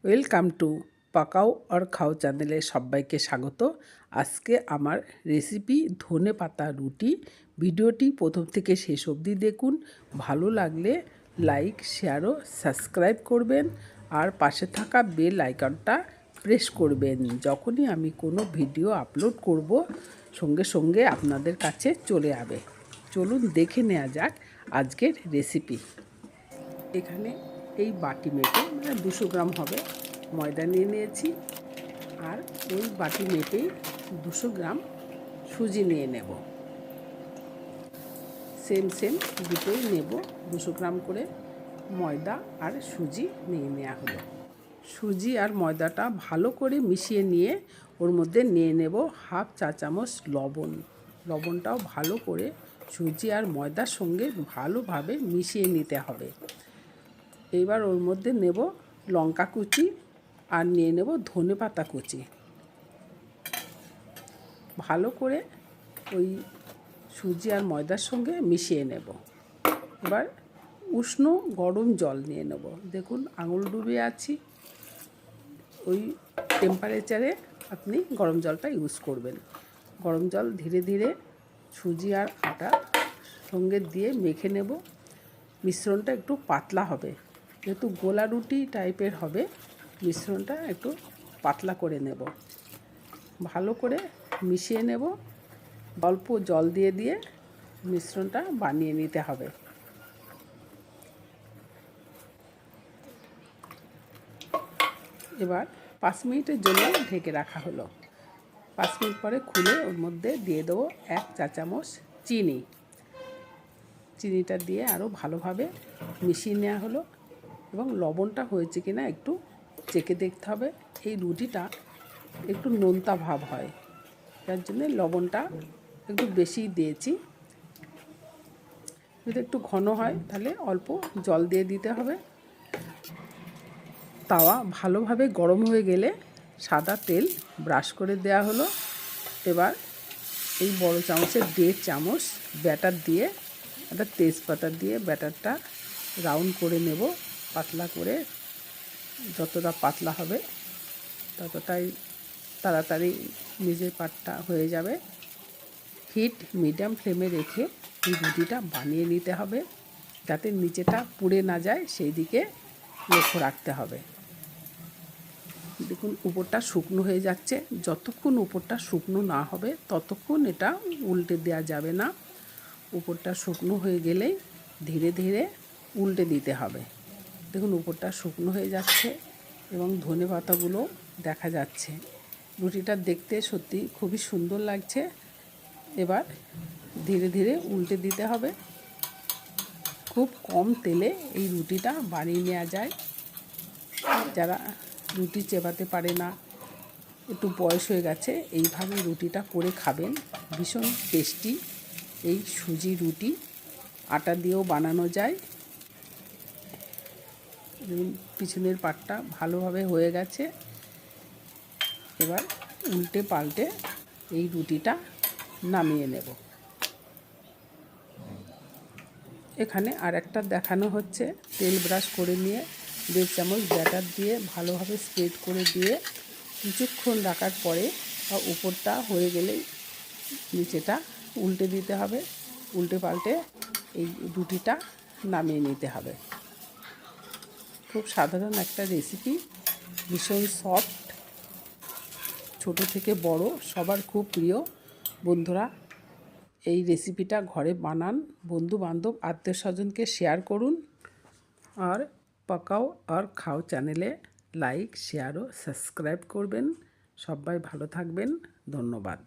Welcome to পাকাও আর খাও চ্যানেলে সবাইকে স্বাগত। আজকে আমার রেসিপি ধনে পাতা রুটি। ভিডিওটি প্রথম থেকে শেষ অবধি দেখুন। ভালো লাগলে লাইক, শেয়ার ও সাবস্ক্রাইব করবেন আর পাশে থাকা বেল আইকনটা প্রেস করবেন। যখনই আমি কোনো ভিডিও আপলোড করব সঙ্গে সঙ্গে আপনাদের কাছে চলে যাবে। চলুন দেখে নেওয়া যাক আজকের রেসিপি। এখানে এই বাটি মেপে 200 গ্রাম হবে ময়দা নিয়ে নিয়েছি, আর ওই বাটি মেপেই 200 গ্রাম সুজি নিয়ে নেব। সেম দুটোই নেব, 200 গ্রাম করে ময়দা আর সুজি নিয়ে নেওয়া হলো। সুজি আর ময়দাটা ভালো করে মিশিয়ে নিয়ে ওর মধ্যে নিয়ে নেব হাফ চা চামচ লবণ। লবণটাও ভালো করে সুজি আর ময়দার সঙ্গে ভালোভাবে মিশিয়ে নিতে হবে। এবার ওর মধ্যে নেব লঙ্কা কুচি আর নিয়ে নেব ধনে পাতা কুচি। ভালো করে ওই সুজি আর ময়দার সঙ্গে মিশিয়ে নেব। এবার উষ্ণ গরম জল নিয়ে নেব। দেখুন আঙুল ডুবিয়ে আছি, ওই টেম্পারেচারে আপনি গরম জলটা ইউজ করবেন। গরম জল ধীরে ধীরে সুজি আর আটা সঙ্গে দিয়ে মেখে নেব। মিশ্রণটা একটু পাতলা হবে, যেহেতু গোলা রুটি টাইপের হবে, মিশ্রণটা একটু পাতলা করে নেব। ভালো করে মিশিয়ে নেব, অল্প জল দিয়ে দিয়ে মিশ্রণটা বানিয়ে নিতে হবে। এবার 5 মিনিটের জন্য ঢেকে রাখা হলো। 5 মিনিট পরে খুলে ওর মধ্যে দিয়ে দেবো 1 চা চামচ চিনি। চিনিটা দিয়ে আরও ভালোভাবে মিশিয়ে নেওয়া হলো এবং লবণটা হয়েছে কিনা একটু চেখে দেখতে হবে। এই রুটিটা একটু নোনতা ভাব হয়, যার জন্য লবণটা একটু বেশিই দিয়েছি। যদি একটু ঘন হয় তাহলে অল্প জল দিয়ে দিতে হবে। তাওয়া ভালোভাবে গরম হয়ে গেলে সাদা তেল ব্রাশ করে দেওয়া হলো। এবার এই বড় চামচের 1.5 চামচ ব্যাটার দিয়ে, একটা তেজপাতা দিয়ে ব্যাটারটা রাউন্ড করে নেব পাতলা করে। যতটা পাতলা হবে ততটাই তাড়াতাড়ি নিজের পাটটা হয়ে যাবে। হিট মিডিয়াম ফ্লেমে রেখে এই রুটিটা বানিয়ে নিতে হবে, যাতে নিচেটা পুড়ে না যায় সেই দিকে লক্ষ্য রাখতে হবে। দেখুন উপরটা শুকনো হয়ে যাচ্ছে। যতক্ষণ উপরটা শুকনো না হবে ততক্ষণ এটা উল্টে দেওয়া যাবে না। উপরটা শুকনো হয়ে গেলেই ধীরে ধীরে উল্টে দিতে হবে। দেখুন উপরটা শুকনো হয়ে যাচ্ছে এবং ধনে পাতাগুলো দেখা যাচ্ছে। রুটিটা দেখতে সত্যি খুবই সুন্দর লাগছে। এবার ধীরে ধীরে উল্টে দিতে হবে। খুব কম তেলে এই রুটিটা বানিয়ে নেওয়া যায়। যারা রুটি চেবাতে পারে না, একটু বয়স হয়ে গেছে, এইভাবে রুটিটা করে খাবেন, ভীষণ টেস্টি। এই সুজি রুটি আটা দিয়েও বানানো যায়। পিছনের পাটটা ভালোভাবে হয়ে গেছে। এবার উল্টে পাল্টে এই রুটিটা নামিয়ে নেব। এখানে আর একটা দেখানো হচ্ছে, তেল ব্রাশ করে নিয়ে 1.5 চামচ ব্যাটার দিয়ে ভালোভাবে স্প্রেড করে দিয়ে কিছুক্ষণ রাখার পরে বা উপরটা হয়ে গেলেই নিচেটা উল্টে দিতে হবে। উল্টে পাল্টে এই রুটিটা নামিয়ে নিতে হবে। খুব সাধারণ একটা রেসিপি, ভীষণ সফট, ছোট থেকে বড় সবার খুব প্রিয়। বন্ধুরা এই রেসিপিটা ঘরে বানান, বন্ধু বান্ধব আত্মীয় স্বজনকে শেয়ার করুন। আর পাকাও আর খাও চ্যানেলে লাইক, শেয়ার ও সাবস্ক্রাইব করবেন। সবাই ভালো থাকবেন। ধন্যবাদ।